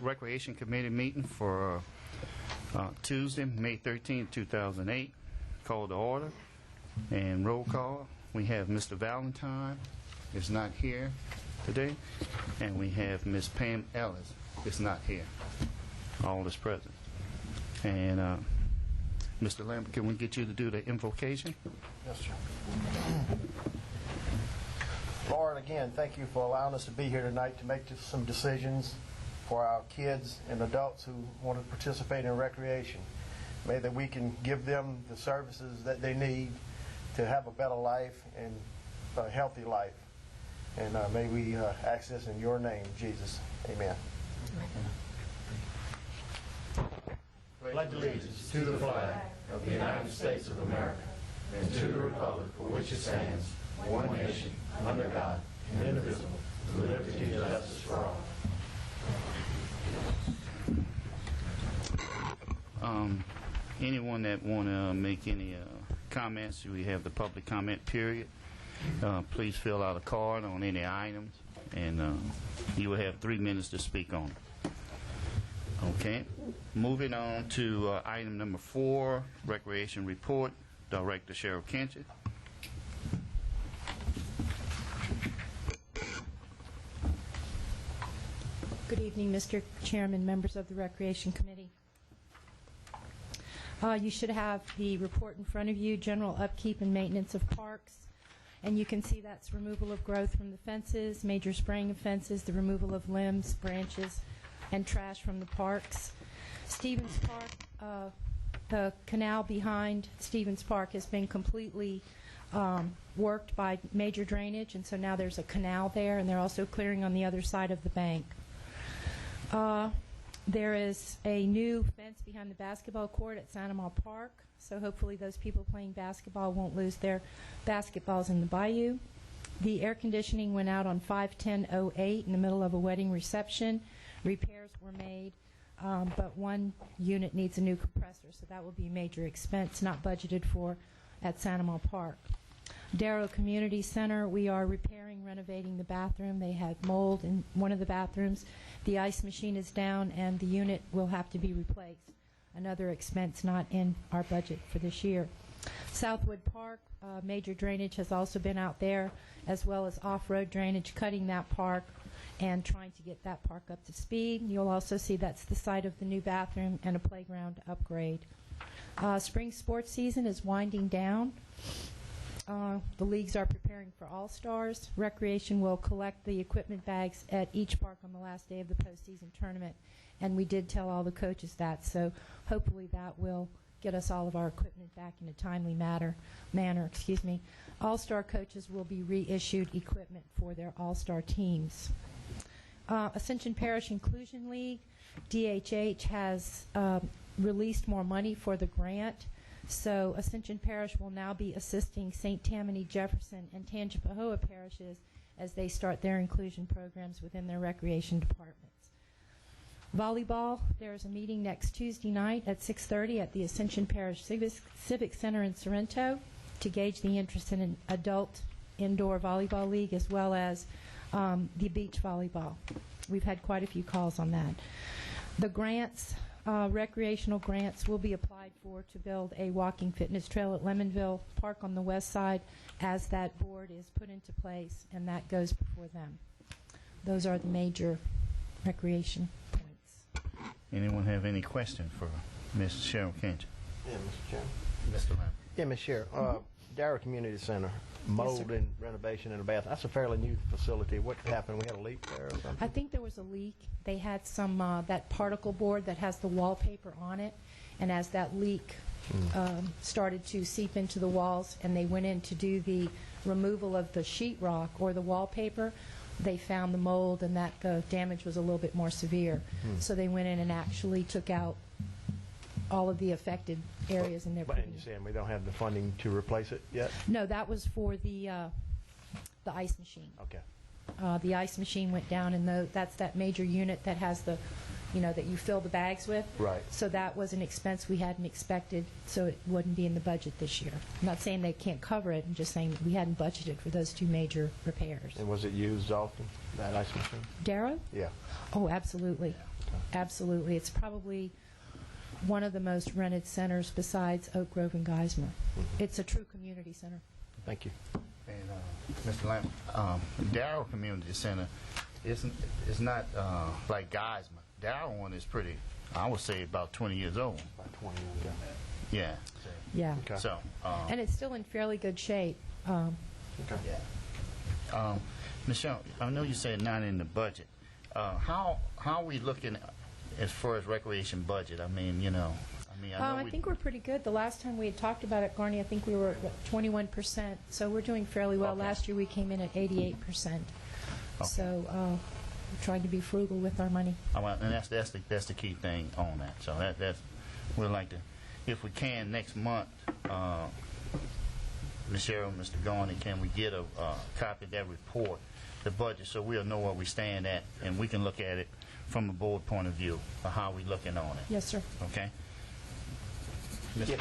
Recreation Committee meeting for Tuesday, May 13, 2008. Call to order. And roll call. We have Mr. Valentine is not here today. And we have Ms. Pam Ellis is not here. All is present. And Mr. Lambert, can we get you to do the invocation? Yes, sir. Lord, again, thank you for allowing us to be here tonight to make some decisions for our kids and adults who want to participate in recreation. May that we can give them the services that they need to have a better life and a healthy life. And may we ask this in your name, Jesus. Amen. Pledge allegiance to the flag of the United States of America and to the republic for which it stands, one nation, under God, indivisible, with liberty and justice for all. Anyone that want to make any comments, we have the public comment period. Please fill out a card on any items, and you will have 3 minutes to speak on it. Okay. Moving on to item number 4, Recreation Report. Director Cheryl Kenchett. Good evening, Mr. Chairman, members of the Recreation Committee. You should have the report in front of you, general upkeep and maintenance of parks. And you can see that's removal of growth from the fences, major spraying of fences, the removal of limbs, branches, and trash from the parks. Stevens Park, the canal behind Stevens Park has been completely worked by major drainage, and so now there's a canal there, and they're also clearing on the other side of the bank. There is a new fence behind the basketball court at Sandoval Park, so hopefully those people playing basketball won't lose their basketballs in the bayou. The air conditioning went out on 5/10/08 in the middle of a wedding reception. Repairs were made, but one unit needs a new compressor, so that will be a major expense not budgeted for at Sandoval Park. Darrow Community Center, we are repairing, renovating the bathroom. They had mold in one of the bathrooms. The ice machine is down, and the unit will have to be replaced. Another expense not in our budget for this year. Southwood Park, major drainage has also been out there, as well as off-road drainage, cutting that park and trying to get that park up to speed. You'll also see that's the site of the new bathroom and a playground upgrade. Spring sports season is winding down. The leagues are preparing for All-Stars. Recreation will collect the equipment bags at each park on the last day of the postseason tournament, and we did tell all the coaches that, so hopefully that will get us all of our equipment back in a timely manner. All-Star coaches will be reissued equipment for their All-Star teams. Ascension Parish Inclusion League, DHH has released more money for the grant. So Ascension Parish will now be assisting St. Tammany, Jefferson, and Tangipahoa parishes as they start their inclusion programs within their recreation departments. Volleyball, there is a meeting next Tuesday night at 6:30 at the Ascension Parish Civic Center in Sorrento to gauge the interest in an adult indoor volleyball league as well as the beach volleyball. We've had quite a few calls on that. The grants, recreational grants will be applied for to build a walking fitness trail at Lemonville Park on the west side as that board is put into place, and that goes before them. Those are the major recreation points. Anyone have any question for Ms. Cheryl Kenchett? Yeah, Mr. Chairman. Mr. Lambert. Yeah, Ms. Cheryl. Darrow Community Center, mold and renovation in the bathroom. That's a fairly new facility. What happened? We had a leak there or something? I think there was a leak. They had some, that particle board that has the wallpaper on it, and as that leak started to seep into the walls and they went in to do the removal of the sheetrock or the wallpaper, they found the mold and that the damage was a little bit more severe. So they went in and actually took out all of the affected areas in their. And you're saying we don't have the funding to replace it yet? No, that was for the ice machine. Okay. The ice machine went down, and that's that major unit that has the, that you fill the bags with. Right. So that was an expense we hadn't expected, so it wouldn't be in the budget this year. I'm not saying they can't cover it. I'm just saying that we hadn't budgeted for those two major repairs. And was it used often, that ice machine? Darrow? Yeah. Oh, absolutely. Absolutely. It's probably one of the most rented centers besides Oak Grove and Geismar. It's a true community center. Thank you. And Mr. Lamb, Darrow Community Center is not like Geismar. Darrow one is pretty, I would say, about 20 years old. About 20 years ago. Yeah. Yeah. Okay. So, And it's still in fairly good shape. Okay. Michelle, I know you said not in the budget. How are we looking as far as recreation budget? I mean, I know I think we're pretty good. The last time we had talked about it, Garney, I think we were at 21%. So we're doing fairly well. Okay. Last year we came in at 88%. Okay. So we're trying to be frugal with our money. And that's the key thing on that. So that's we'd like to, if we can, next month, Ms. Cheryl, Mr. Garney, can we get a copy of that report, the budget, so we'll know where we stand at, and we can look at it from a board point of view of how we looking on it. Yes, sir. Okay? Yeah.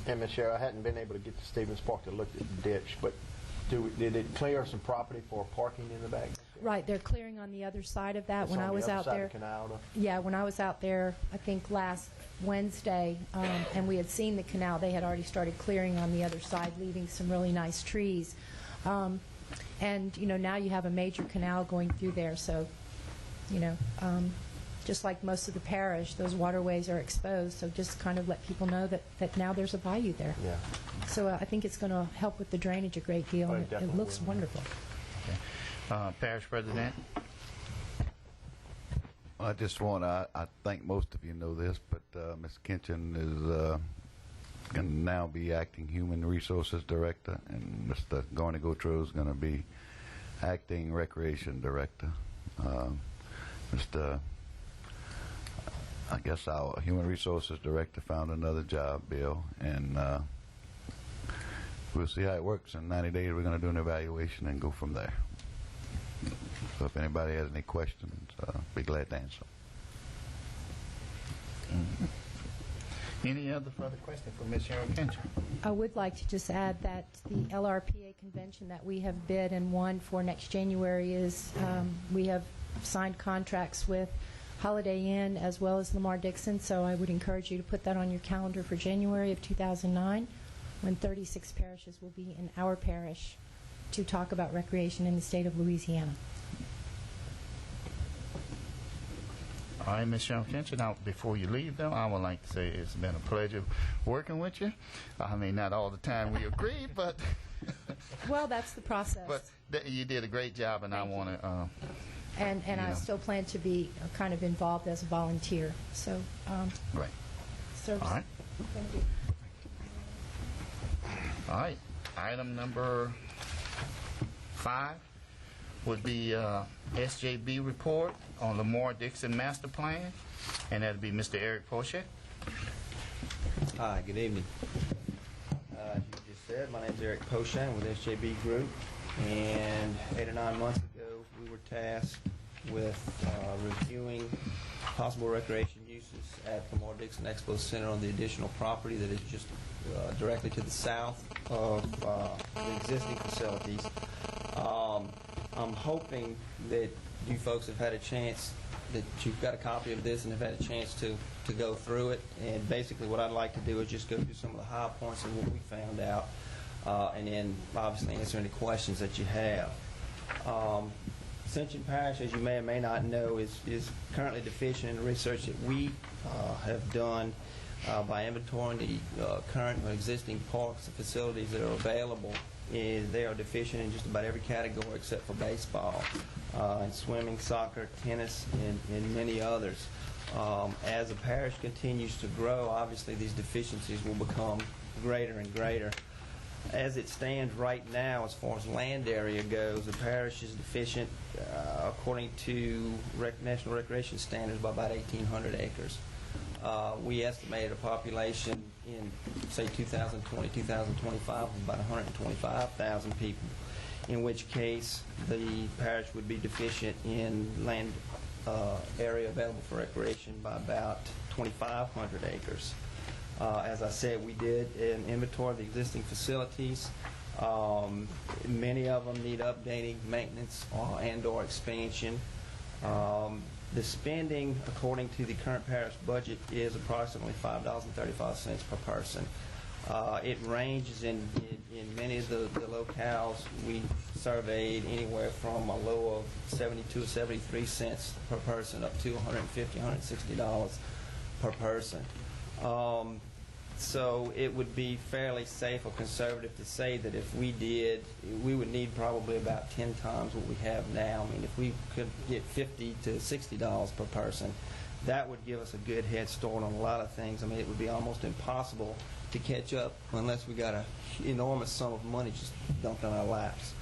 And Ms. Cheryl, I hadn't been able to get to Stevens Park to look at the ditch, but did it clear some property for parking in the back? Right, they're clearing on the other side of that. It's When on I the was other out side of there, the canal, though? yeah, when I was out there, I think last Wednesday, and we had seen the canal, they had already started clearing on the other side, leaving some really nice trees. And now you have a major canal going through there, so just like most of the parish, those waterways are exposed, so just kind of let people know that now there's a bayou there. Yeah. So I think it's going to help with the drainage a great deal. Oh, it and it definitely looks will. wonderful. Parish President? I just want to, I think most of you know this, but Ms. Kinchin is going to now be acting Human Resources Director, and Mr. Garney Gautreaux is going to be acting Recreation Director. I guess our Human Resources Director found another job, Bill, and we'll see how it works. In 90 days, we're going to do an evaluation and go from there. So if anybody has any questions, be glad to answer. Any other further questions for Ms. Cheryl Kincher? I would like to just add that the LRPA convention that we have bid and won for next January is, we have signed contracts with Holiday Inn as well as Lamar Dixon, so I would encourage you to put that on your calendar for January of 2009, when 36 parishes will be in our parish to talk about recreation in the state of Louisiana. All right, Ms. Cheryl Kincher, now before you leave, though, I would like to say it's been a pleasure working with you. I mean, not all the time we agree, but Well, that's the process. but you did a great job, and I want to and I still plan to be kind of involved as a volunteer. So, right. service. All right. Thank you. All right. Item number 5 would be SJB report on Lamar Dixon Master Plan, and that would be Mr. Eric Pochette. Hi, good evening. As you just said, my name is Eric Pochette with SJB Group, and 8 or 9 months ago we were tasked with reviewing possible recreation uses at Lamar Dixon Expo Center on the additional property that is just directly to the south of the existing facilities. I'm hoping that you folks have had a chance, that you've got a copy of this and have had a chance to go through it. And basically what I'd like to do is just go through some of the high points of what we found out, and then obviously answer any questions that you have. Ascension Parish, as you may or may not know, is currently deficient in the research that we have done by inventorying the current or existing parks and facilities that are available. They are deficient in just about every category except for baseball, and swimming, soccer, tennis, and many others. As the parish continues to grow, obviously these deficiencies will become greater and greater. As it stands right now, as far as land area goes, the parish is deficient, according to National Recreation Standards, by about 1,800 acres. We estimated a population in, say, 2020, 2025 of about 125,000 people, in which case the parish would be deficient in land area available for recreation by about 2,500 acres. As I said, we did an inventory of the existing facilities. Many of them need updating, maintenance, and/or expansion. The spending, according to the current parish budget, is approximately $5.35 per person. It ranges in many of the locales we surveyed anywhere from a low of 72 or 73 cents per person up to $150, $160 per person. So it would be fairly safe or conservative to say that if we did, we would need probably about 10 times what we have now. I mean, if we could get $50 to $60 per person, that would give us a good head start on a lot of things. I mean, it would be almost impossible to catch up unless we got an enormous sum of money just dumped in our laps.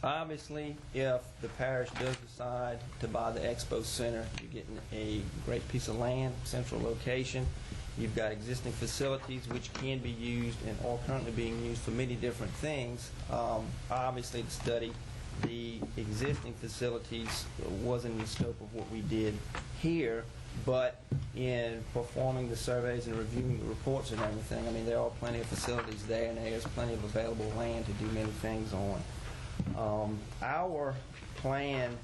Obviously, if the parish does decide to buy the expo center, you're getting a great piece of land, central location. You've got existing facilities which can be used and are currently being used for many different things. Obviously, to study the existing facilities wasn't in the scope of what we did here, but in performing the surveys and reviewing the reports and everything, I mean, there are plenty of facilities there, and there's plenty of available land to do many things on. Our plan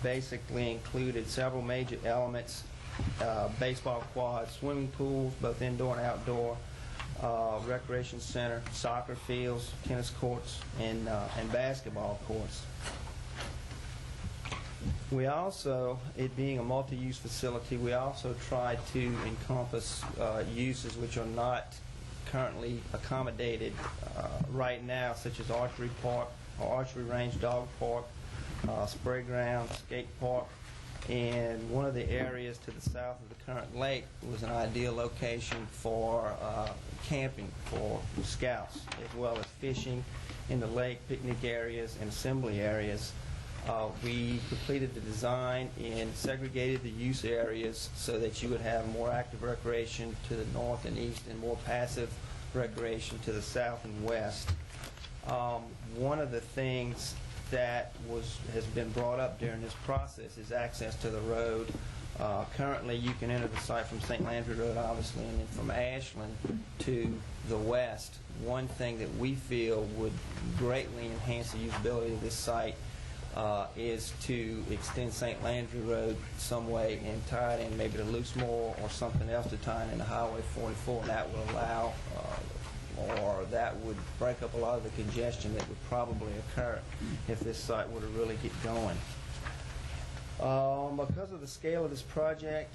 basically included several major elements: baseball quads, swimming pools, both indoor and outdoor, recreation center, soccer fields, tennis courts, and basketball courts. We also, it being a multi-use facility, we also tried to encompass uses which are not currently accommodated right now, such as archery park, or archery range, dog park, spray ground, skate park, and one of the areas to the south of the current lake was an ideal location for camping for scouts, as well as fishing in the lake, picnic areas, and assembly areas. We completed the design and segregated the use areas so that you would have more active recreation to the north and east and more passive recreation to the south and west. One of the things that has been brought up during this process is access to the road. Currently, you can enter the site from St. Landry Road, obviously, and then from Ashland to the west. One thing that we feel would greatly enhance the usability of this site is to extend St. Landry Road some way and tie it in maybe to Loosemore or something else to tie it into Highway 44, and that would allow or that would break up a lot of the congestion that would probably occur if this site were to really get going. Because of the scale of this project,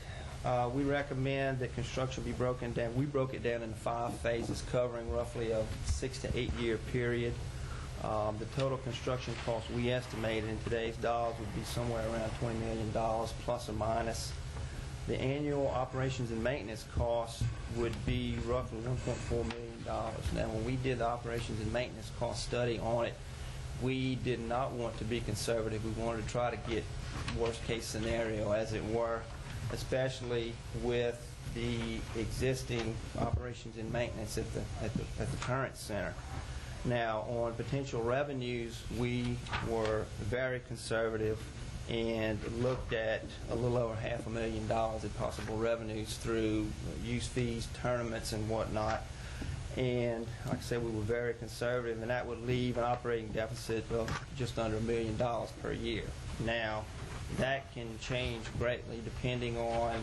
we recommend that construction be broken down. We broke it down into 5 phases covering roughly a 6 to 8 year period. The total construction cost we estimated in today's dollars would be somewhere around $20 million plus or minus. The annual operations and maintenance costs would be roughly $1.4 million. Now, when we did the operations and maintenance cost study on it, we did not want to be conservative. We wanted to try to get worst case scenario, as it were, especially with the existing operations and maintenance at the current center. Now, on potential revenues, we were very conservative and looked at a little over $500,000 in possible revenues through use fees, tournaments, and whatnot. And like I said, we were very conservative, and that would leave an operating deficit of just under $1 million per year. Now, that can change greatly depending on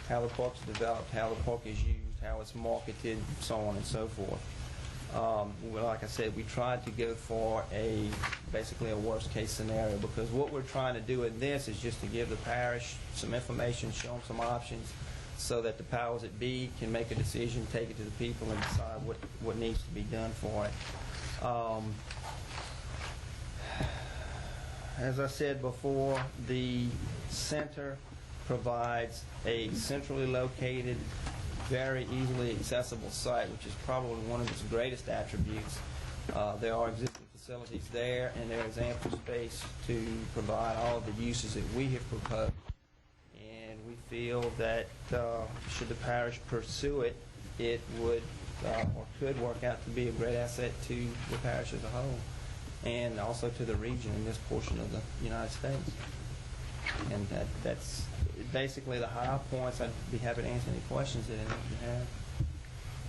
how the park's developed, how the park is used, how it's marketed, so on and so forth. Like I said, we tried to go for basically a worst case scenario, because what we're trying to do in this is just to give the parish some information, show them some options, so that the powers that be can make a decision, take it to the people, and decide what needs to be done for it. As I said before, the center provides a centrally located, very easily accessible site, which is probably one of its greatest attributes. There are existing facilities there, and there is ample space to provide all of the uses that we have proposed. And we feel that should the parish pursue it, it would or could work out to be a great asset to the parish as a whole, and also to the region in this portion of the United States. And that's basically the high points. I'd be happy to answer any questions that any of you have.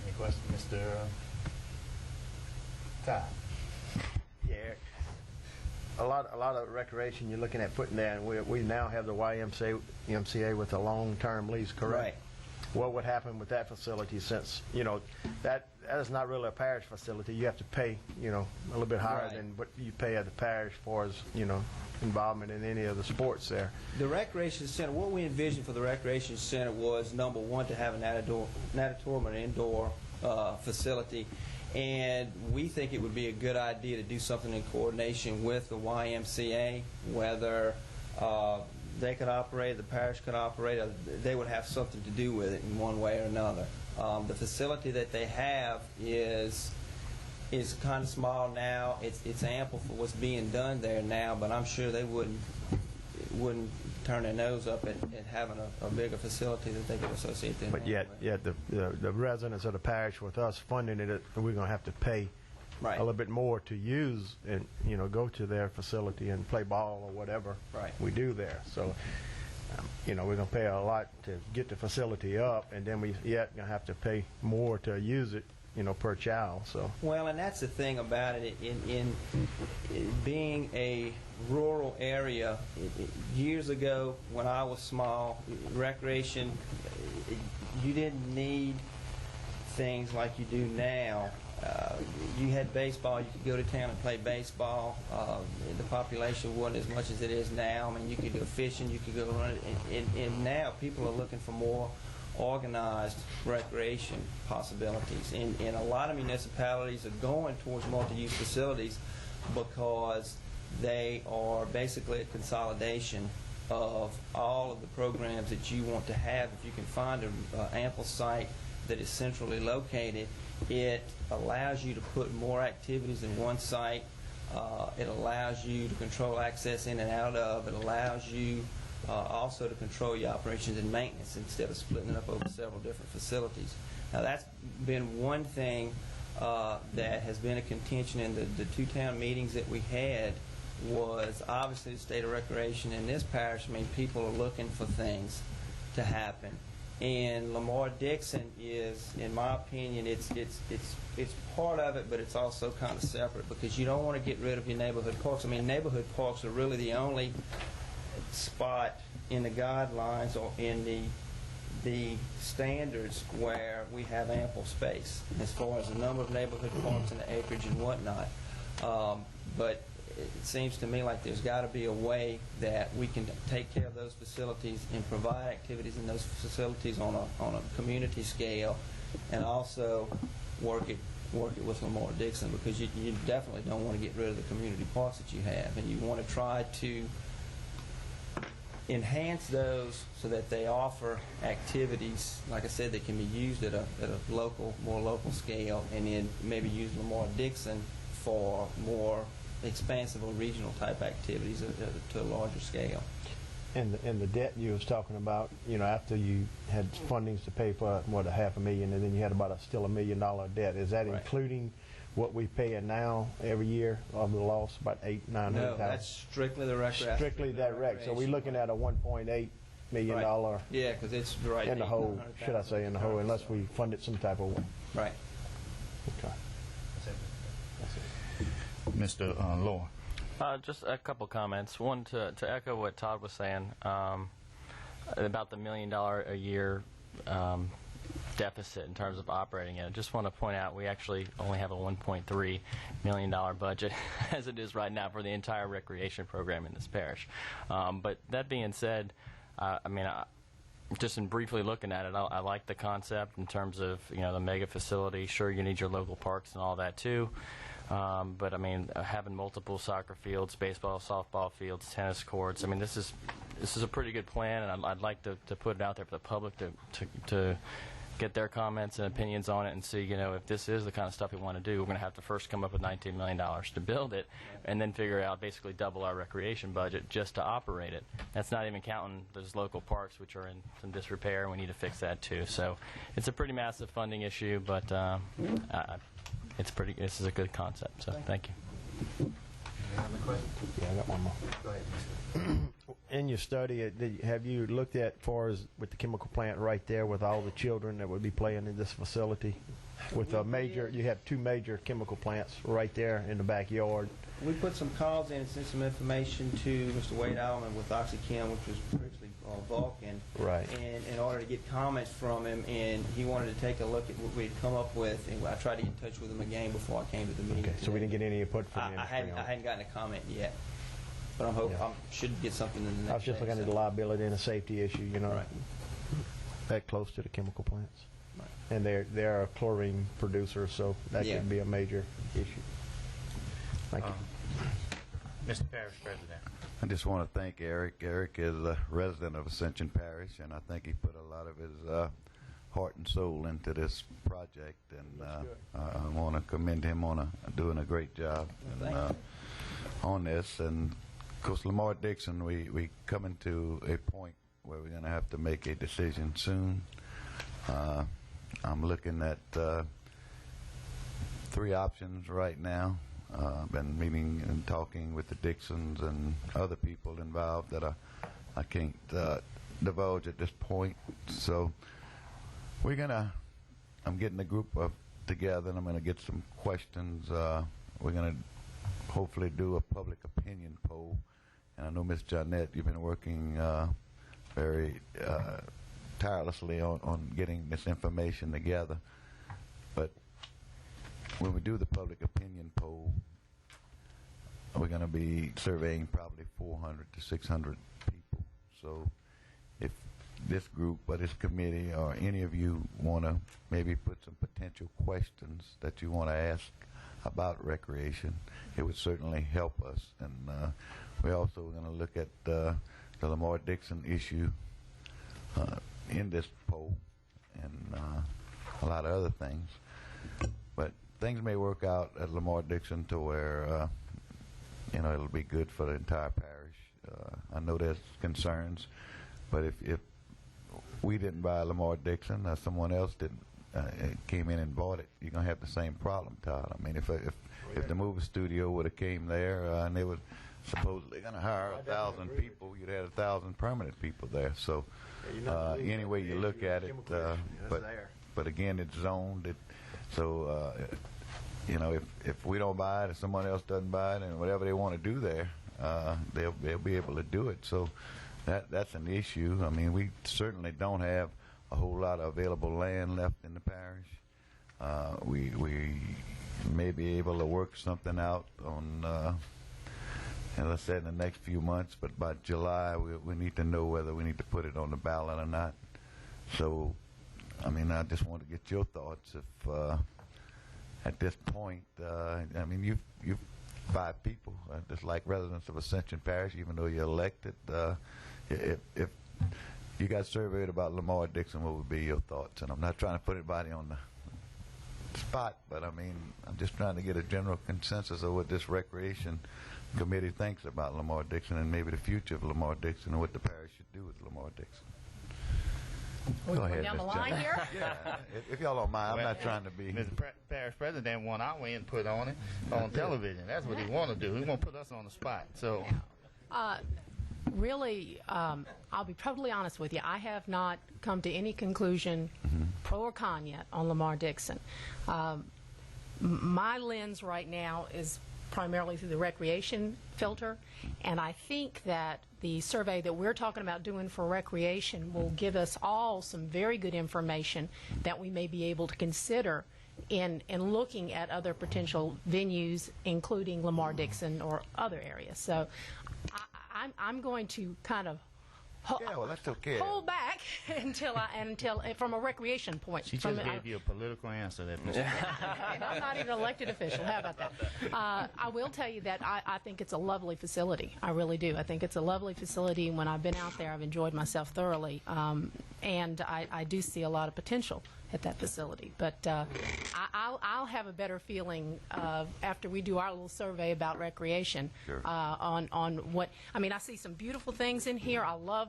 Any questions, Mr. Todd? Yeah, Eric. a lot of recreation you're looking at putting there, and we now have the YMCA with a long-term lease, correct? Right. What would happen with that facility, since, that is not really a parish facility? You have to pay, a little bit higher Right. than what you pay at the parish for as, involvement in any of the sports there. The recreation center, what we envisioned for the recreation center was, number one, to have an natatorium, an indoor facility, and we think it would be a good idea to do something in coordination with the YMCA, whether they could operate, the parish could operate, they would have something to do with it in one way or another. The facility that they have is kind of small now. It's ample for what's being done there now, but I'm sure they wouldn't turn their nose up at having a bigger facility that they could associate them. But yet the residents of the parish, with us funding it, we're going to have to pay Right. a little bit more to use and, go to their facility and play ball or whatever Right. we do there. So, we're going to pay a lot to get the facility up, and then we yet going to have to pay more to use it, per child. So. Well, and that's the thing about it. In being a rural area, years ago when I was small, recreation, you didn't need things like you do now. You had baseball. You could go to town and play baseball. The population wasn't as much as it is now. I mean, you could go fishing. You could go run it. And now people are looking for more organized recreation possibilities. And a lot of municipalities are going towards multi-use facilities because they are basically a consolidation of all of the programs that you want to have. If you can find an ample site that is centrally located, it allows you to put more activities in one site. It allows you to control access in and out of. It allows you also to control your operations and maintenance instead of splitting it up over several different facilities. Now, that's been one thing that has been a contention in the two-town meetings that we had, was obviously the state of recreation in this parish. I mean, people are looking for things to happen. And Lamar-Dixon is, in my opinion, it's part of it, but it's also kind of separate, because you don't want to get rid of your neighborhood parks. I mean, neighborhood parks are really the only spot in the guidelines or in the standards where we have ample space as far as the number of neighborhood parks and the acreage and whatnot. But it seems to me like there's got to be a way that we can take care of those facilities and provide activities in those facilities on a community scale, and also work it with Lamar-Dixon, because you definitely don't want to get rid of the community parks that you have, and you want to try to enhance those so that they offer activities, like I said, that can be used at a more local scale, and then maybe use Lamar-Dixon for more expansive or regional type activities to a larger scale. And the debt you was talking about, after you had fundings to pay for $500,000, and then you had still $1 million debt. Is that Right. including what we pay now every year of the loss, about $800,000-900,000? No, that's strictly the recreation. Strictly that rec. So we're looking at a $1.8 million Right. Yeah, because it's right in the hole, should I say, in the hole, unless we fund it some type of way. Right. Okay. Mr. Lohr. Just a couple comments. One, to echo what Todd was saying about the $1 million a year deficit in terms of operating it. I just want to point out we actually only have a $1.3 million budget as it is right now for the entire recreation program in this parish. But that being said, just in briefly looking at it, I like the concept in terms of the mega facility. Sure, you need your local parks and all that too. But having multiple soccer fields, baseball, softball fields, tennis courts, this is a pretty good plan, and I'd like to put it out there for the public to get their comments and opinions on it and see, if this is the kind of stuff we want to do, we're going to have to first come up with $19 million to build it, and then figure out basically double our recreation budget just to operate it. That's not even counting those local parks, which are in some disrepair, and we need to fix that too. So it's a pretty massive funding issue, but this is a good concept, so thank you. Yeah, I got one more. Go ahead. In your study, have you looked at, far as with the chemical plant right there with all the children that would be playing in this facility, with a major, you have 2 major chemical plants right there in the backyard. We put some calls in and sent some information to Mr. Wade Allman with OxyChem, which was originally Vulcan. Right. And in order to get comments from him, and he wanted to take a look at what we'd come up with, and I tried to get in touch with him again before I came to the meeting. Okay, so we didn't get any input from the I industry on it. hadn't gotten a comment yet, but I'm hoping Yeah. I should get something in the next I was just day, looking at so. the liability and a safety issue, you know, Right. that close to the chemical plants. Right. And they're a chlorine producer, so that Yeah. could be a major issue. Thank you. Mr. Parish President. I just want to thank Eric. Eric is a resident of Ascension Parish, and I think he put a lot of his heart and soul into this project, and I want to commend him on doing a great job on this. And of course, Lamar Dixon, we coming to a point where we're going to have to make a decision soon. I'm looking at 3 options right now. Been meeting and talking with the Dixons and other people involved that I can't divulge at this point. So I'm getting a group together, and I'm going to get some questions. We're going to hopefully do a public opinion poll. And I know, Ms. Jonette, you've been working very tirelessly on getting this information together. But when we do the public opinion poll, we're going to be surveying probably 400 to 600 people. So if this group or this committee or any of you want to maybe put some potential questions that you want to ask about recreation, it would certainly help us. And we're also going to look at the Lamar Dixon issue in this poll and a lot of other things. But things may work out at Lamar Dixon to where it'll be good for the entire parish. I know there's concerns, but if we didn't buy Lamar Dixon, or someone else didn't came in and bought it, you're gonna have the same problem, Todd. I mean, if the movie studio would have came there and they were supposedly gonna hire 1,000 people, you'd have 1,000 permanent people there. So any way you look at it, but again, it's zoned. So if we don't buy it, if someone else doesn't buy it, and whatever they want to do there, they'll be able to do it. So that's an issue. I mean, we certainly don't have a whole lot of available land left in the parish. We may be able to work something out on, as I said, in the next few months. But by July, we need to know whether we need to put it on the ballot or not. So, I mean, I just want to get your thoughts. If at this point, I mean, you've 5 people, just like residents of Ascension Parish, even though you're elected. If you got surveyed about Lamar Dixon, what would be your thoughts? And I'm not trying to put anybody on the spot, but I mean, I'm just trying to get a general consensus of what this recreation committee thinks about Lamar Dixon and maybe the future of Lamar Dixon and what the parish should do with Lamar Dixon. Go ahead, down the Ms. line Johnson. here? Yeah, if y'all don't mind, I'm not trying to be. Mr. Parish President want our input on it on television. That's what he want to do. He want to put us on the spot. So, Really, I'll be totally honest with you. I have not come to any conclusion, pro or con yet, on Lamar Dixon. My lens right now is primarily through the recreation filter, and I think that the survey that we're talking about doing for recreation will give us all some very good information that we may be able to consider in looking at other potential venues, including Lamar Dixon or other areas. So I'm going to kind of Yeah, well, that's okay. hold back until from a recreation point. she just gave you a political answer there, Mr. And I'm not even an elected official. How about that? I will tell you that I think it's a lovely facility. I really do. I think it's a lovely facility. When I've been out there, I've enjoyed myself thoroughly. And I do see a lot of potential at that facility. But I'll have a better feeling after we do our little survey about recreation. Sure. On what, I mean, I see some beautiful things in here. I love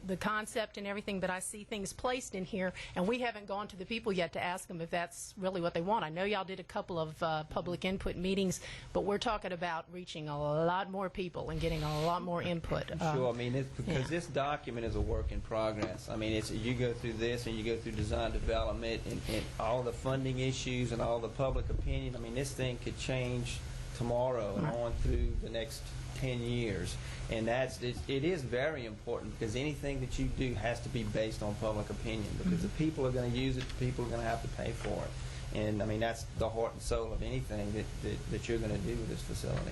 the concept and everything, but I see things placed in here, and we haven't gone to the people yet to ask them if that's really what they want. I know y'all did a couple of public input meetings, but we're talking about reaching a lot more people and getting a lot more input. Sure, I mean, because this document is a work in progress. I mean, you go through this and you go through design development. development and all the funding issues and all the public opinion, I mean, this thing could change tomorrow and on through the next 10 years. And it is very important, because anything that you do has to be based on public opinion, because the people are going to use it, the people are going to have to pay for it. And I mean, that's the heart and soul of anything that you're going to do with this facility.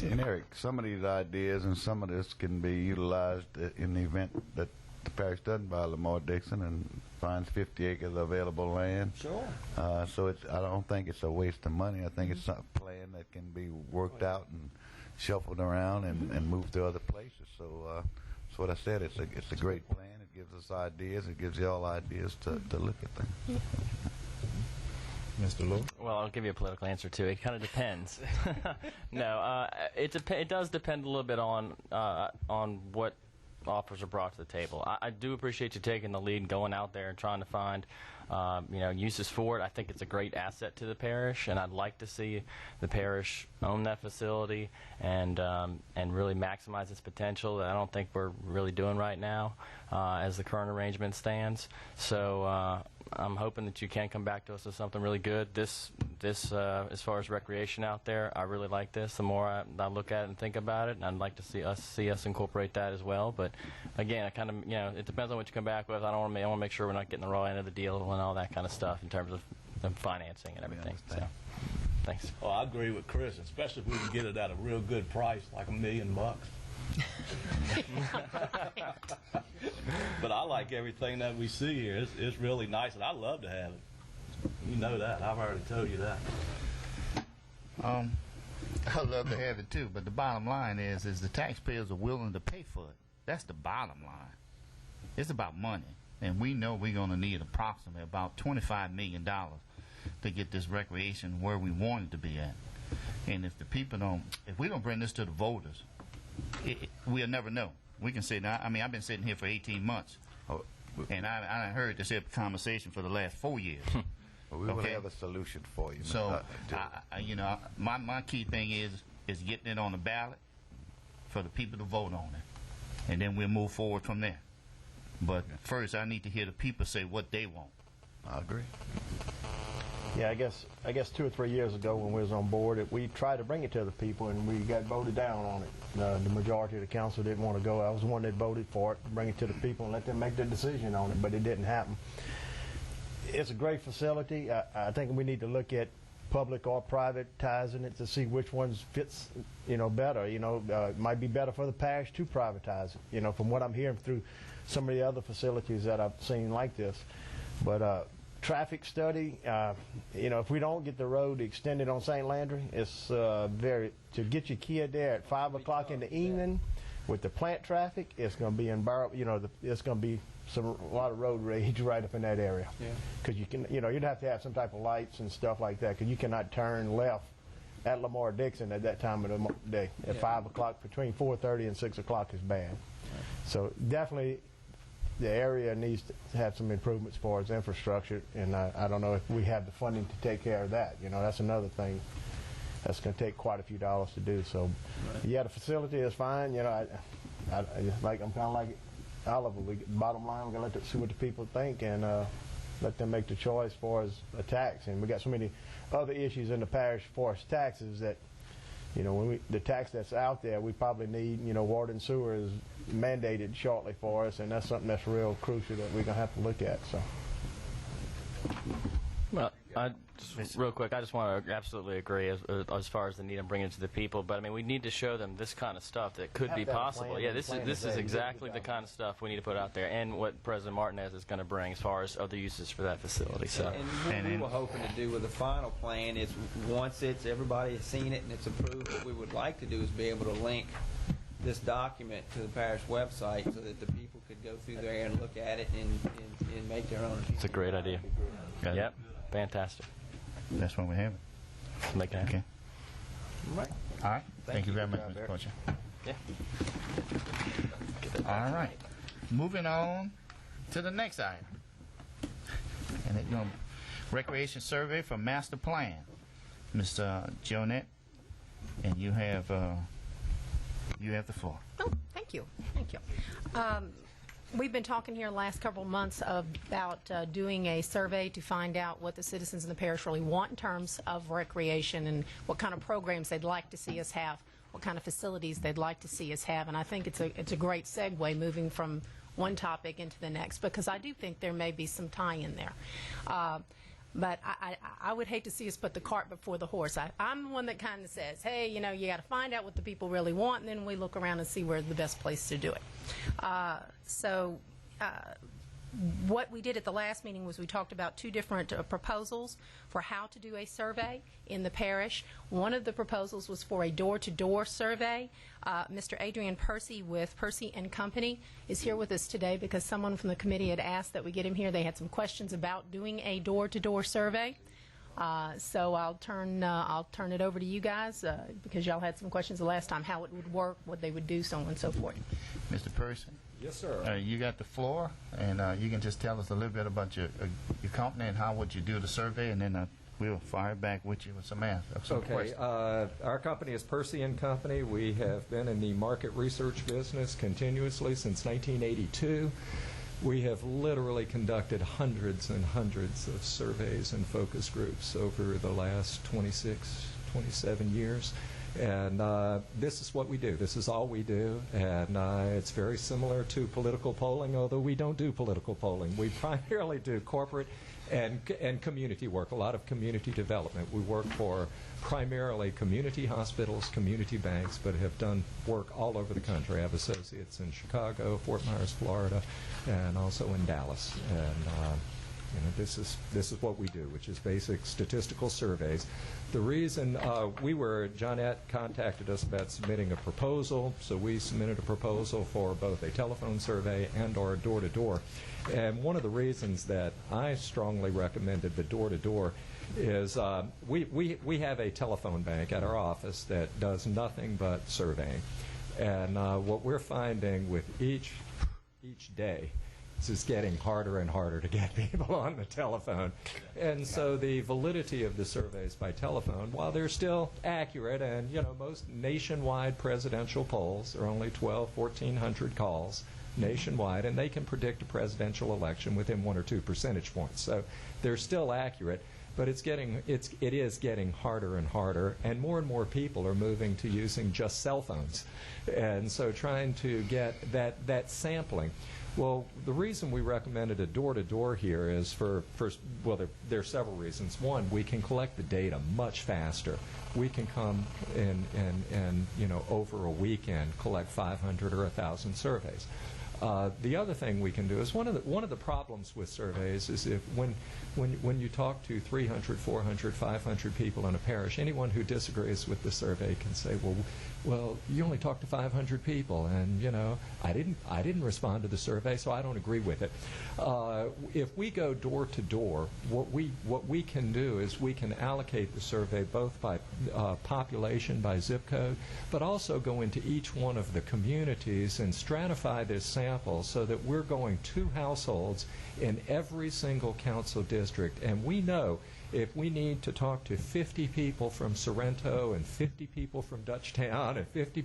And Eric, some of these ideas and some of this can be utilized in the event that the parish doesn't buy Lamar Dixon and finds 50 acres of available land. Sure. So I don't think it's a waste of money. I think it's a plan that can be worked out and shuffled around and moved to other places. So that's what I said. It's a great plan. It gives us ideas. It gives you all ideas to look at things. Mr. Lowe? Well, I'll give you a political answer too. It kind of depends. No, it does depend a little bit on what offers are brought to the table. I do appreciate you taking the lead and going out there and trying to find uses for it. I think it's a great asset to the parish, and I'd like to see the parish own that facility and really maximize its potential that I don't think we're really doing right now as the current arrangement stands. So I'm hoping that you can come back to us with something really good. This as far as recreation out there, I really like this. The more I look at it and think about it, and I'd like to see us incorporate that as well. But again, I kind of it depends on what you come back with. I want to make sure we're not getting the raw end of the deal and all that kind of stuff in terms of financing and everything. So, thanks. Well, I agree with Chris, especially if we can get it at a real good price, like $1 million. But I like everything that we see here. It's really nice, and I'd love to have it. You know that. I've already told you that. I'd love to have it too, but the bottom line is the taxpayers are willing to pay for it. That's the bottom line. It's about money, and we know we're going to need approximately about $25 million to get this recreation where we want it to be at. And if we don't bring this to the voters, we'll never know. We can say, now, I mean, I've been sitting here for 18 months, and I heard this conversation for the last 4 years. Well, we will have a solution for you. So, my key thing is getting it on the ballot for the people to vote on it, and then we'll move forward from there. But first, I need to hear the people say what they want. I agree. Yeah, I guess 2 or 3 years ago when we was on board, we tried to bring it to the people, and we got voted down on it. The majority of the council didn't want to go. I was the one that voted for it, to bring it to the people and let them make the decision on it, but it didn't happen. It's a great facility. I think we need to look at public or privatizing it to see which ones fits, better. It might be better for the parish to privatize it. From what I'm hearing through some of the other facilities that I've seen like this, but. Traffic study, if we don't get the road extended on St. Landry, it's to get your kid there at 5 o'clock in the evening with the plant traffic, it's going to be it's going to be a lot of road rage right up in that area. Because you'd have to have some type of lights and stuff like that, because you cannot turn left at Lamar Dixon at that time of the day. At 5 o'clock, between 4:30 and 6 o'clock is bad. So definitely, the area needs to have some improvements as far as infrastructure, and I don't know if we have the funding to take care of that. That's another thing that's going to take quite a few dollars to do. So, yeah, the facility is fine. I'm kind of like Oliver. Bottom line, we're going to see what the people think and let them make the choice as far as a tax. And we got so many other issues in the parish as far as taxes that, when the tax that's out there, we probably need, water and sewer is mandated shortly for us, and that's something that's real crucial that we're going to have to look at. So. Well, real quick, I just want to absolutely agree as far as the need of bringing it to the people. But I mean, we need to show them this kind of stuff that could be possible. Yeah, this is exactly the kind of stuff we need to put out there, and what President Martinez is going to bring as far as other uses for that facility. So, and what we were hoping to do with the final plan is once everybody has seen it and it's approved, what we would like to do is be able to link this document to the parish website so that the people could go through there and look at it and make their own. It's a great idea. Yep. Fantastic. That's when we have it. Make that. Okay. Right. All right. Thank you very much, Mr. Coach. Yeah. All right. Moving on to the next item. And it's recreation survey for master plan. Ms. Jonette, and you have the floor. Oh, thank you. Thank you. We've been talking here the last couple of months about doing a survey to find out what the citizens in the parish really want in terms of recreation and what kind of programs they'd like to see us have, what kind of facilities they'd like to see us have. And I think it's a great segue moving from one topic into the next, because I do think there may be some tie-in there. But I would hate to see us put the cart before the horse. I'm the one that kind of says, hey, you know, you got to find out what the people really want, and then we look around and see where's the best place to do it. What we did at the last meeting was we talked about two different proposals for how to do a survey in the parish. One of the proposals was for a door-to-door survey. Mr. Adrian Percy with Percy & Company is here with us today because someone from the committee had asked that we get him here. They had some questions about doing a door-to-door survey. So I'll turn it over to you guys because y'all had some questions the last time, how it would work, what they would do, so on and so forth. Mr. Percy? Yes, sir. You got the floor, and you can just tell us a little bit about your company and how would you do the survey, and then we'll fire back with you with some Okay. Our company is Percy & Company. We have been in the market research business continuously since 1982. We have literally conducted hundreds and hundreds of surveys and focus groups over the last 26, 27 years. And this is what we do. This is all we do. And it's very similar to political polling, although we don't do political polling. We primarily do corporate and community work, a lot of community development. We work for primarily community hospitals, community banks, but have done work all over the country. I have associates in Chicago, Fort Myers, Florida, and also in Dallas. And this is what we do, which is basic statistical surveys. The reason Johnette contacted us about submitting a proposal, so we submitted a proposal for both a telephone survey and or door-to-door. And one of the reasons that I strongly recommended the door-to-door is we have a telephone bank at our office that does nothing but surveying. And what we're finding with each day, it's just getting harder and harder to get people on the telephone. And so the validity of the surveys by telephone, while they're still accurate, and most nationwide presidential polls are only 1,400 calls nationwide, and they can predict a presidential election within 1 or 2 percentage points. So they're still accurate, but it is getting harder and harder, and more people are moving to using just cell phones. And so trying to get that sampling. Well, the reason we recommended a door-to-door here is there are several reasons. One, we can collect the data much faster. We can come and over a weekend collect 500 or 1,000 surveys. The other thing we can do is one of the problems with surveys is when you talk to 300, 400, 500 people in a parish, anyone who disagrees with the survey can say, well, you only talked to 500 people, and I didn't respond to the survey, so I don't agree with it. If we go door to door, what we can do is we can allocate the survey both by population, by zip code, but also go into each one of the communities and stratify this sample so that we're going to households in every single council district, and we know if we need to talk to 50 people from Sorrento and 50 people from Dutchtown and 50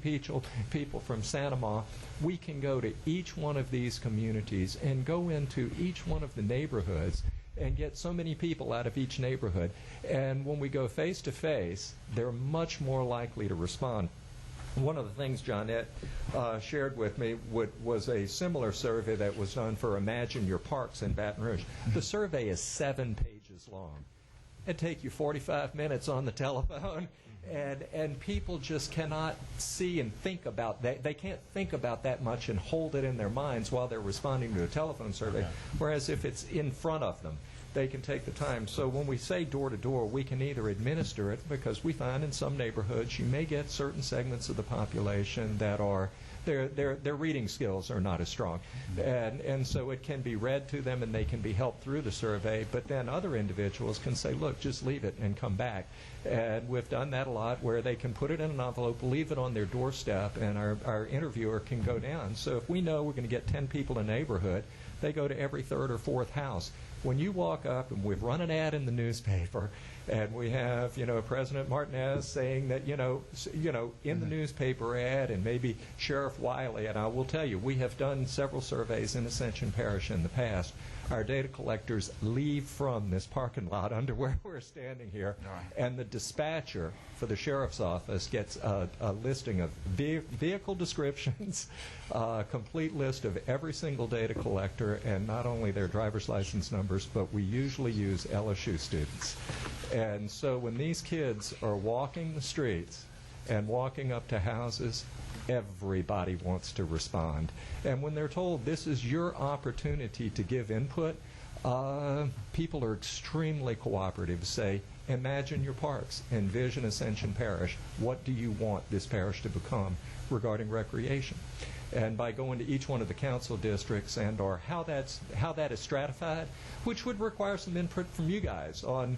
people from Santa Ma, we can go to each one of these communities and go into each one of the neighborhoods and get so many people out of each neighborhood. And when we go face to face, they're much more likely to respond. One of the things Johnette shared with me was a similar survey that was done for Imagine Your Parks in Baton Rouge. The survey is 7 pages long. It'd take you 45 minutes on the telephone, and people just cannot see and think about that. They can't think about that much and hold it in their minds while they're responding to a telephone survey, whereas if it's in front of them, they can take the time. So when we say door-to-door, we can either administer it, because we find in some neighborhoods you may get certain segments of the population that are their reading skills are not as strong. And so it can be read to them and they can be helped through the survey, but then other individuals can say, look, just leave it and come back. And we've done that a lot, where they can put it in an envelope, leave it on their doorstep, and our interviewer can go down. So if we know we're going to get 10 people in a neighborhood, they go to every third or fourth house. When you walk up, and we've run an ad in the newspaper, And we have, President Martinez saying that, in the newspaper ad, and maybe Sheriff Wiley, and I will tell you, we have done several surveys in Ascension Parish in the past. Our data collectors leave from this parking lot under where we're standing here, and the dispatcher for the sheriff's office gets a listing of vehicle descriptions, a complete list of every single data collector, and not only their driver's license numbers, but we usually use LSU students. And so when these kids are walking the streets and walking up to houses, everybody wants to respond. And when they're told this is your opportunity to give input, people are extremely cooperative. Say, imagine your parks, envision Ascension Parish. What do you want this parish to become regarding recreation? And by going to each one of the council districts and or how that is stratified, which would require some input from you guys on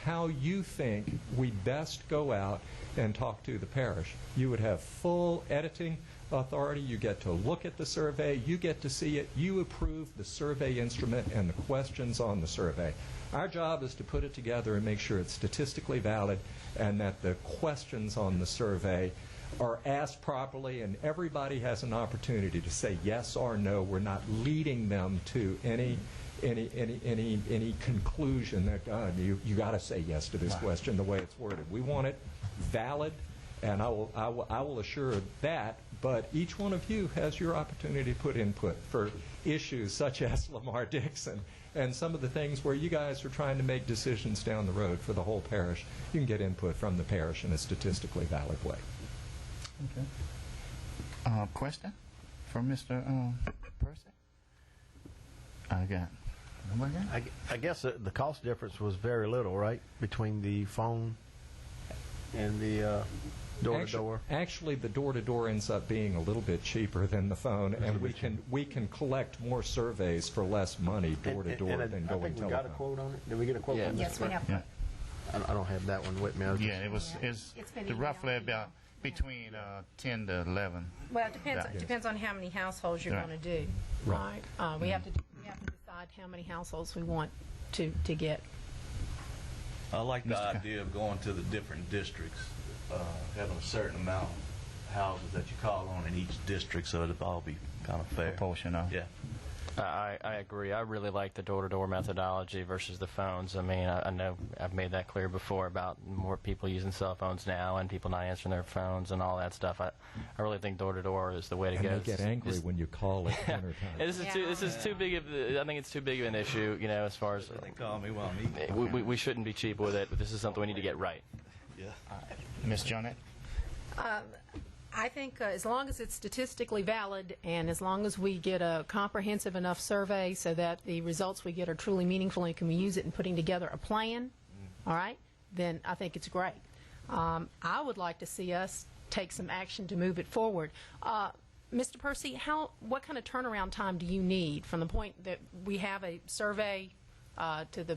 how you think we best go out and talk to the parish. You would have full editing authority. You get to look at the survey. You get to see it. You approve the survey instrument and the questions on the survey. Our job is to put it together and make sure it's statistically valid and that the questions on the survey are asked properly, and everybody has an opportunity to say yes or no. We're not leading them to any conclusion that you got to say yes to this question the way it's worded. We want it valid, and I will assure that. But each one of you has your opportunity to put input for issues such as Lamar Dixon and some of the things where you guys are trying to make decisions down the road for the whole parish. You can get input from the parish in a statistically valid way. Okay. Question for Mr. Percy? I guess the cost difference was very little, right, between the phone and the door-to-door? Actually, the door-to-door ends up being a little bit cheaper than the phone, and we can collect more surveys for less money door-to-door than going telephone. I think we got a quote on it. Did we get a quote on this? Yes, we have. Yeah. I don't have that one with me. It's roughly about between 10 to 11. Well, it depends on how many households you're going to do. Right. We have to decide how many households we want to get. I like the idea of going to the different districts, having a certain amount of houses that you call on in each district, so it'll all be kind of fair. Proportional. Yeah. I agree. I really like the door-to-door methodology versus the phones. I mean, I know I've made that clear before about more people using cell phones now and people not answering their phones and all that stuff. I really think door-to-door is the way to go. And they get angry when you call at dinner time. This is too big of. I think it's too big of an issue, as far as. They call me while I'm eating. We shouldn't be cheap with it, but this is something we need to get right. Yeah. Ms. Jonette? I think as long as it's statistically valid and as long as we get a comprehensive enough survey so that the results we get are truly meaningful and can we use it in putting together a plan, all right, then I think it's great. I would like to see us take some action to move it forward. Mr. Percy, what kind of turnaround time do you need from the point that we have a survey to the,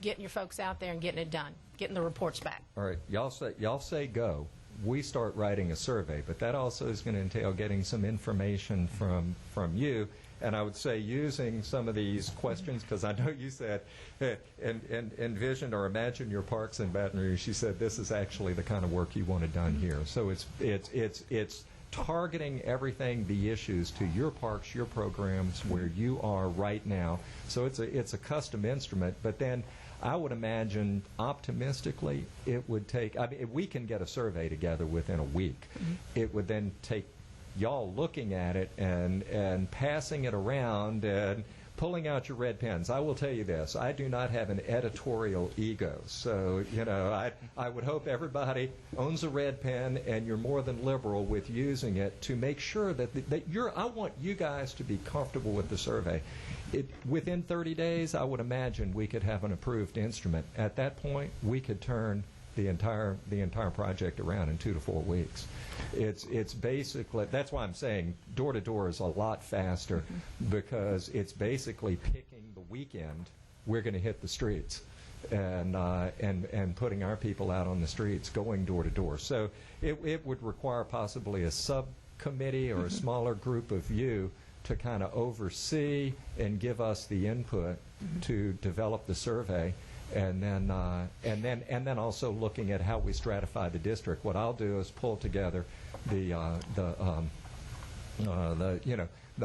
getting your folks out there and getting it done, getting the reports back? All right, y'all say go. We start writing a survey, but that also is going to entail getting some information from you. And I would say using some of these questions, because I know you said, envision or imagine your parks in Baton Rouge. You said this is actually the kind of work you wanted done here. So it's targeting everything, the issues to your parks, your programs, where you are right now. So it's a custom instrument, but then I would imagine, optimistically, it would take, if we can get a survey together within a week, it would then take y'all looking at it and passing it around and pulling out your red pens. I will tell you this, I do not have an editorial ego. So, I would hope everybody owns a red pen and you're more than liberal with using it to make sure that I want you guys to be comfortable with the survey. Within 30 days, I would imagine we could have an approved instrument. At that point, we could turn the entire project around in 2 to 4 weeks. It's basically, that's why I'm saying door-to-door is a lot faster, because it's basically picking the weekend we're going to hit the streets and putting our people out on the streets going door-to-door. So it would require possibly a subcommittee or a smaller group of you to kind of oversee and give us the input to develop the survey. and then also looking at how we stratify the district. What I'll do is pull together the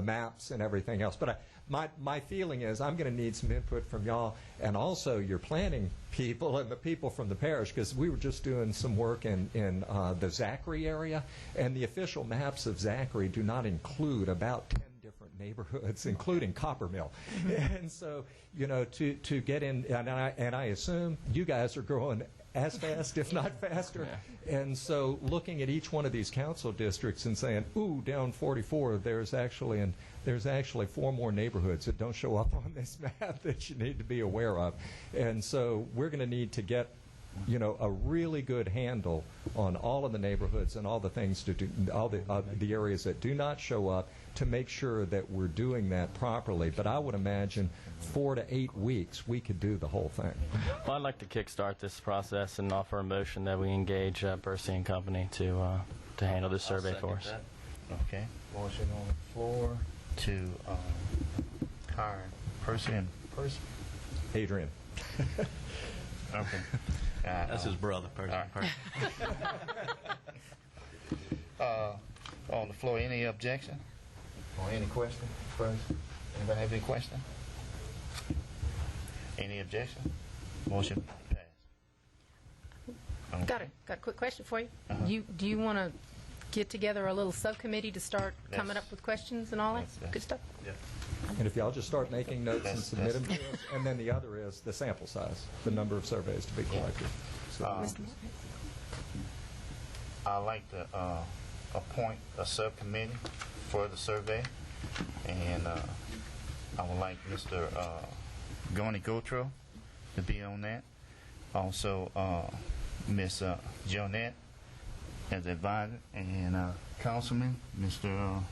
maps and everything else. But my feeling is I'm going to need some input from y'all and also your planning people and the people from the parish, because we were just doing some work in the Zachary area, and the official maps of Zachary do not include about 10 different neighborhoods, including Coppermill. And so, to get in, and I assume you guys are growing as fast, if not faster. Yeah. And so looking at each one of these council districts and saying, ooh, down 44, there's actually 4 more neighborhoods that don't show up on this map that you need to be aware of. And so we're going to need to get a really good handle on all of the neighborhoods and all the things to do, all the areas that do not show up, to make sure that we're doing that properly. But I would imagine 4 to 8 weeks we could do the whole thing. Well, I'd like to kickstart this process and offer a motion that we engage Percy and Company to handle this survey for us. That. Okay. Motion on the floor to hire Percy and Percy. Adrian. Okay. That's his brother, Percy. On the floor, any objection or any question? Anybody have any question? Any objection? Motion passed. Okay. Got a quick question for you. Do you want to get together a little subcommittee to start coming up with questions and all that good stuff? Yeah. And if y'all just start making notes and submit them to us, and then the other is the sample size, the number of surveys to be collected. So, I'd like to appoint a subcommittee for the survey, and I would like Mr. Goni Gotro to be on that. Also, Miss Jonette as advisor, and Councilman Mr.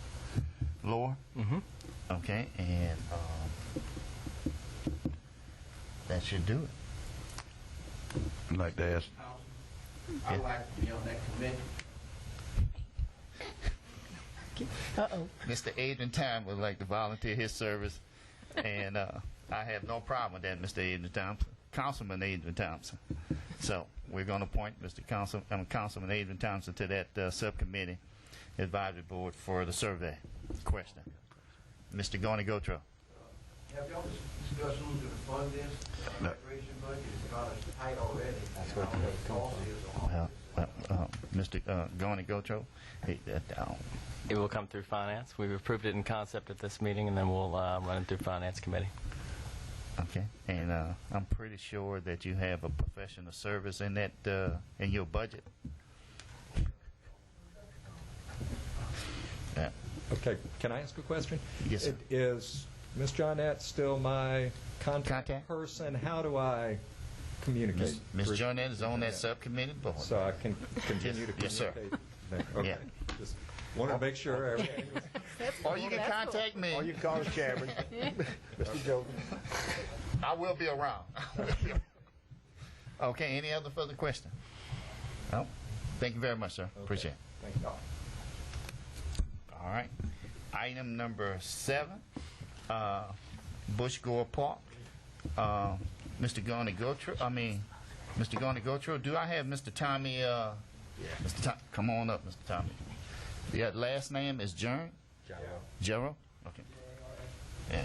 Lohr. Mm-hmm. Okay, and that should do it. I'd like to ask. I'd like to be on that committee. Uh-oh. Mr. Adrian Time would like to volunteer his service, and I have no problem with that, Mr. Adrian Thompson, Councilman Adrian Thompson. So we're going to appoint Councilman Adrian Thompson to that subcommittee advisory board for the survey. Question. Mr. Goni Gotro. Have y'all discussed who's going to fund this? No. Recreation budget is kind of tight already. That's what the cost is on Mr. Goni Gotro, It will come through finance. We've approved it in concept at this meeting, and then we'll run it through finance committee. Okay, and I'm pretty sure that you have a professional service in that in your budget. Yeah. okay, can I ask a question? Yes, sir. Is Ms. Johnette still my contact person? How do I communicate? Ms. Jonette is on that subcommittee board. So I can continue to Yes, sir. communicate? Okay. Yeah. Just wanted to make sure everything was... Or you can contact me. Or you can call us chairman, Mr. Joker. I will be around. Okay, any other further question? No? Thank you very much, sir. Okay. Appreciate it. Thank you. All right. Item number 7, Bush Gore Park. Mr. Goni Gotro, do I have Mr. Tommy, Mr. Tom, come on up, Mr. Tommy. Your last name is Jern? Jero. Okay. Yeah.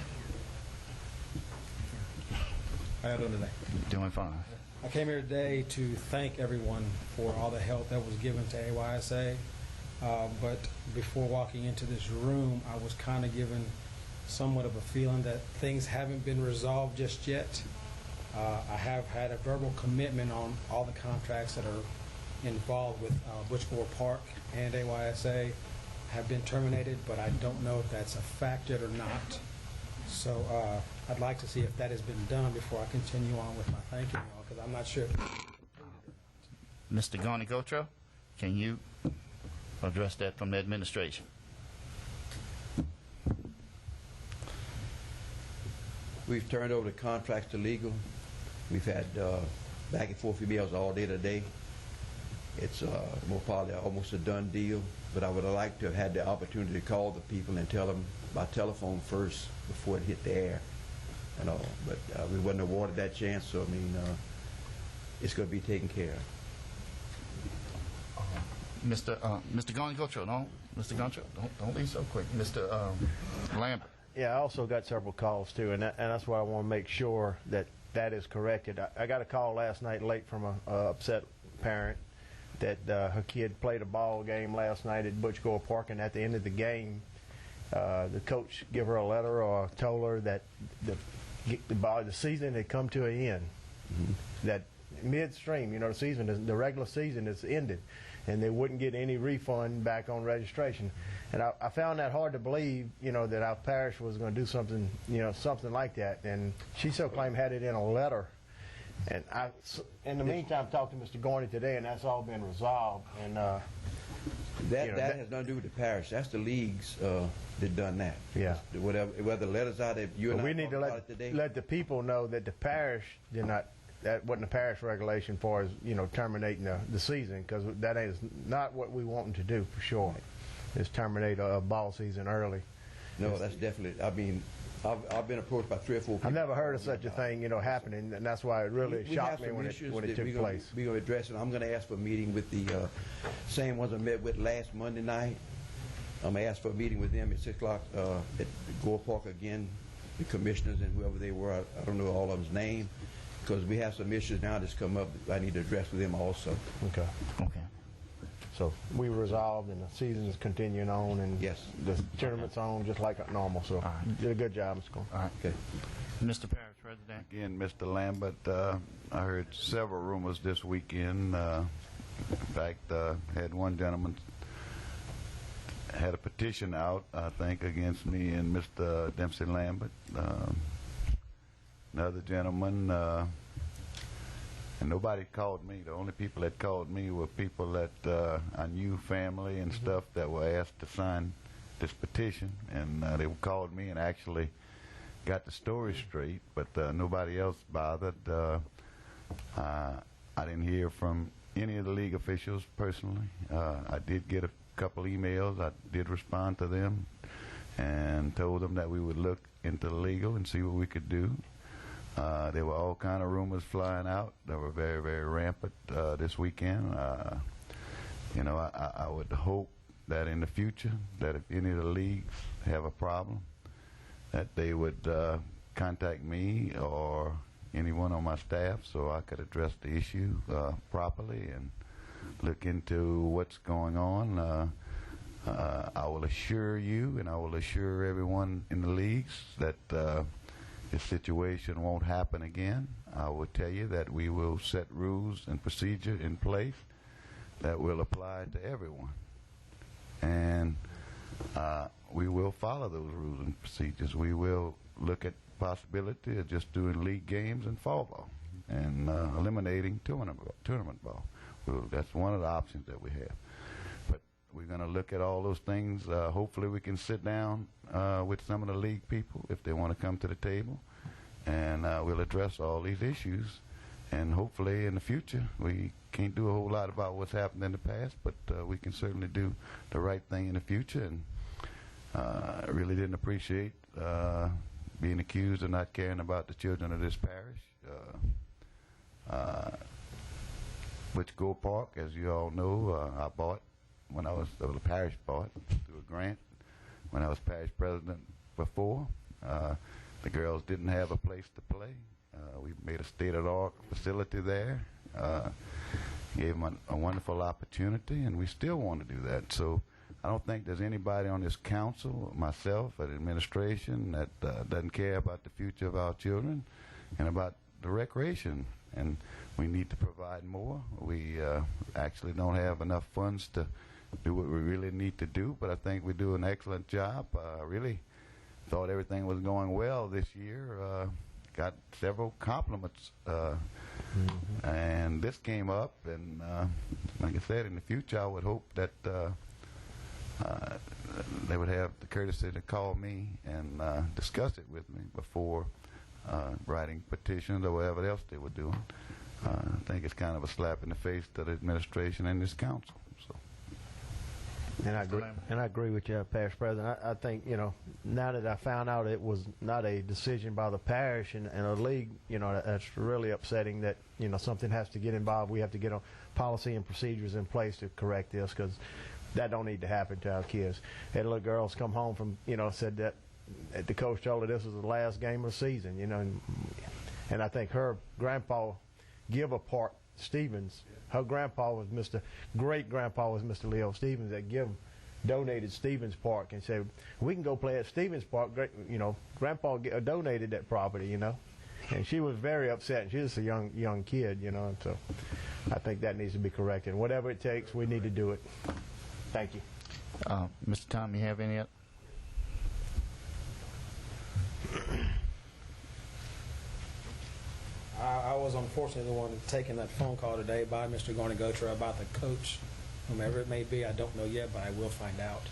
How you doing today? Doing fine. I came here today to thank everyone for all the help that was given to AYSA. But before walking into this room, I was kind of given somewhat of a feeling that things haven't been resolved just yet. I have had a verbal commitment on all the contracts that are involved with Bushmore Park and AYSA have been terminated, but I don't know if that's a fact yet or not. So I'd like to see if that has been done before I continue on with my thanking y'all, because I'm not sure. Mr. Goni Gotro, can you address that from the administration? We've turned over the contracts to legal. We've had back and forth emails all day today. It's more probably almost a done deal, but I would have liked to have had the opportunity to call the people and tell them by telephone first before it hit the air. and all. But we wasn't awarded that chance, so I mean, it's going to be taken care of. Mr. Goncho, no, Mr. Goncho, don't leave so quick. Mr. Lambert. Yeah, I also got several calls too, and that's why I want to make sure that that is corrected. I got a call last night late from a upset parent that her kid played a ball game last night at Butch Gore Park, and at the end of the game, the coach gave her a letter or told her that the season had come to an end. Mm-hmm. That midstream, the regular season is ended, and they wouldn't get any refund back on registration. And I found that hard to believe, that our parish was going to do something, something like that. And she so claimed had it in a letter. And I, in the meantime, talked to Mr. Gorney today, and that's all been resolved. And that has nothing to do with the parish. That's the leagues that done that. Yeah. Whether letters out, if you and we need to let the people know that the parish did not. That wasn't a parish regulation for us, terminating the season, because that is not what we want to do for sure. Is terminate a ball season early. No, that's definitely. I mean, I've been approached by 3 or 4 people. I've never heard of such a thing, happening, and that's why it really shocked me when it took place. We're going to address it. I'm going to ask for a meeting with the same ones I met with last Monday night. I'm going to ask for a meeting with them at 6 o'clock at Gore Park again, the commissioners and whoever they were. I don't know all of them's name, because we have some issues now that's come up that I need to address with them also. Okay. So we resolved, and the season is continuing on, and yes, the tournament's on just like normal. So you did a good job, Mr. Cole. All right. Okay. Mr. Parish President. Again, Mr. Lambert, I heard several rumors this weekend. In fact, had one gentleman had a petition out, I think, against me and Mr. Dempsey Lambert. Another gentleman, and nobody called me. The only people that called me were people that I knew, family and stuff, that were asked to sign this petition. And they called me and actually got the story straight, but nobody else bothered. I didn't hear from any of the league officials personally. I did get a couple emails. I did respond to them and told them that we would look into the legal and see what we could do. There were all kind of rumors flying out that were very, very rampant this weekend. I would hope that in the future, that if any of the leagues have a problem, that they would contact me or anyone on my staff so I could address the issue properly and look into what's going on. I will assure you, and I will assure everyone in the leagues, that this situation won't happen again. I will tell you that we will set rules and procedure in place that will apply to everyone. And we will follow those rules and procedures. We will look at possibility of just doing league games and fall ball and eliminating tournament ball. That's one of the options that we have. But we're going to look at all those things. Hopefully we can sit down with some of the league people if they want to come to the table, and we'll address all these issues. And hopefully in the future, we can't do a whole lot about what's happened in the past, but we can certainly do the right thing in the future. And I really didn't appreciate being accused of not caring about the children of this parish. Butch Gore Park, as you all know, I bought when I was, the parish bought through a grant when I was parish president before. The girls didn't have a place to play. We made a state-of-the-art facility there, gave them a wonderful opportunity, and we still want to do that. So I don't think there's anybody on this council, myself, or the administration, that doesn't care about the future of our children and about the recreation. And we need to provide more. We actually don't have enough funds to do what we really need to do, but I think we do an excellent job. I really thought everything was going well this year. Got several compliments, and this came up, and like I said, in the future I would hope that they would have the courtesy to call me and discuss it with me before writing petitions or whatever else they were doing. I think it's kind of a slap in the face to the administration and this council. So. And I agree with you, Parish President. I think, now that I found out it was not a decision by the parish and a league, that's really upsetting that, something has to get involved. We have to get a policy and procedures in place to correct this, because that don't need to happen to our kids. Had little girls come home from, said that the coach told her this was the last game of the season, and I think her grandpa, Park Stevens, her grandpa was great-grandpa was Mr. Leo Stevens that donated Stevens Park and said, we can go play at Stevens Park. Grandpa donated that property, and she was very upset. She was a young kid, and so I think that needs to be corrected. Whatever it takes, we need to do it. Thank you. Mr. Tom, you have any other? I was unfortunately the one taking that phone call today by Mr. Garner-Gotra about the coach, whomever it may be. I don't know yet, but I will find out,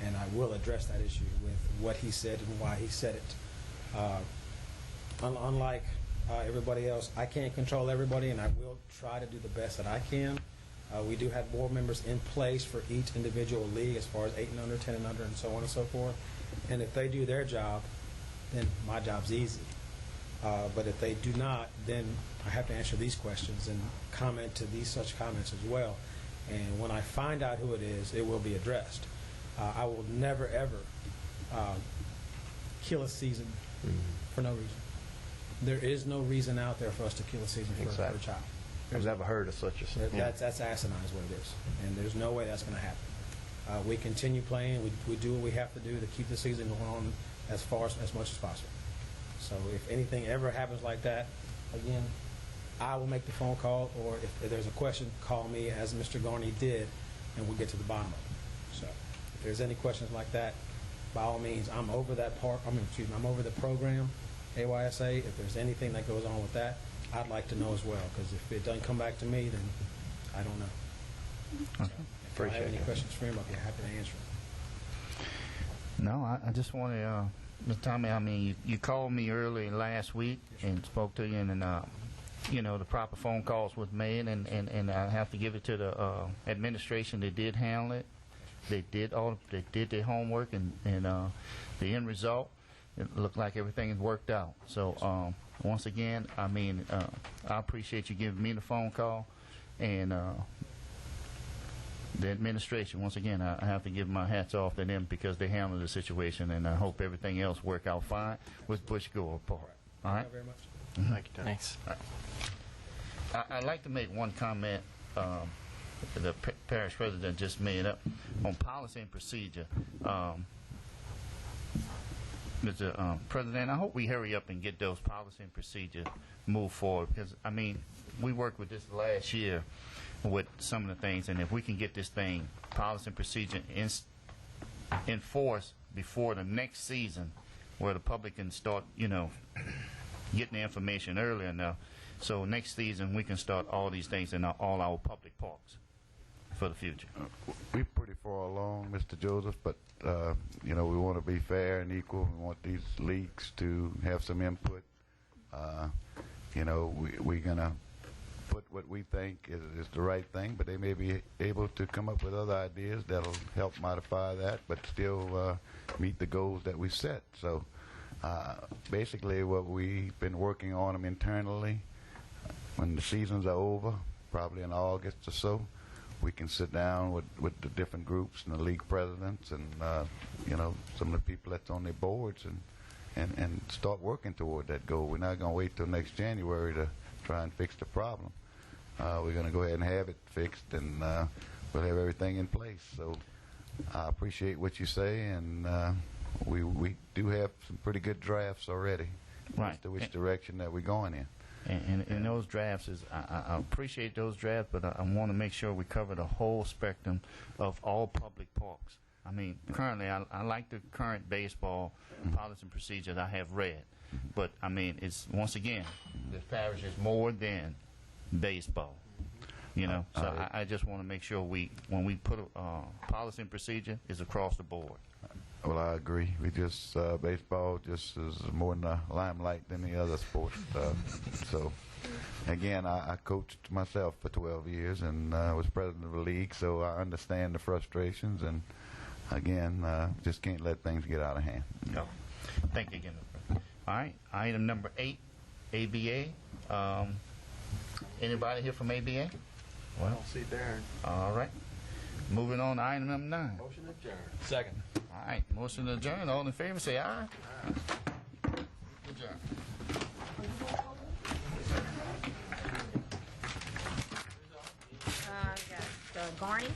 and I will address that issue with what he said and why he said it. Unlike everybody else, I can't control everybody, and I will try to do the best that I can. We do have board members in place for each individual league as far as 8 and under, 10 and under, and so on and so forth. And if they do their job, then my job's easy. But if they do not, then I have to answer these questions and comment to these such comments as well. And when I find out who it is, it will be addressed. I will never, ever kill a season for no reason. There is no reason out there for us to kill a season for a child. I've never heard of such a thing. That's asinine is what it is. And there's no way that's going to happen. We continue playing. We do what we have to do to keep the season going on as much as possible. So if anything ever happens like that, again, I will make the phone call, or if there's a question, call me as Mr. Garney did, and we'll get to the bottom of it. So if there's any questions like that, by all means, I'm over that part. I'm over the program, AYSA. If there's anything that goes on with that, I'd like to know as well, because if it doesn't come back to me, then I don't know. Okay. So if I have any questions for him, I'll be happy to answer them. No, I just want to, Mr. Tommy, you called me early last week and spoke to you, and the proper phone calls was made, and I have to give it to the administration. They did handle it. They did their homework, and the end result, it looked like everything has worked out. So once again, I appreciate you giving me the phone call, and the administration, once again, I have to give my hats off to them, because they handled the situation, and I hope everything else work out fine with Bush Gore Park. All right? Thank you very much. Thank you, Tom. Thanks. I'd like to make one comment the parish president just made up on policy and procedure. Mr. President, I hope we hurry up and get those policy and procedure moved forward, because, we worked with this last year with some of the things, and if we can get this thing, policy and procedure, enforced before the next season, where the public can start, getting the information early enough, so next season we can start all these things in all our public parks for the future. We're pretty far along, Mr. Joseph, but we want to be fair and equal. We want these leagues to have some input. We're going to put what we think is the right thing, but they may be able to come up with other ideas that'll help modify that, but still meet the goals that we set. So basically what we've been working on them internally, when the seasons are over, probably in August or so, we can sit down with the different groups and the league presidents and some of the people that's on their boards and start working toward that goal. We're not going to wait till next January to try and fix the problem. We're going to go ahead and have it fixed, and we'll have everything in place. So I appreciate what you say, and we do have some pretty good drafts already as to which direction that we're going in. And those drafts I appreciate those drafts, but I want to make sure we cover the whole spectrum of all public parks. Currently, I like the current baseball policy and procedures I have read, but it's, once again, the parish is more than baseball. So I just want to make sure when we put a policy and procedure, is across the board. Well, I agree. Baseball just is more in the limelight than the other sports. So again, I coached myself for 12 years and was president of the league, so I understand the frustrations. And again, just can't let things get out of hand. No. Thank you again. All right. Item number 8, ABA. Anybody here from ABA? I don't see Darren. All right. Moving on to item number 9. Motion adjourned. Second. All right. Motion to adjourn. All in favor, say aye. Adjourn. Got Garney.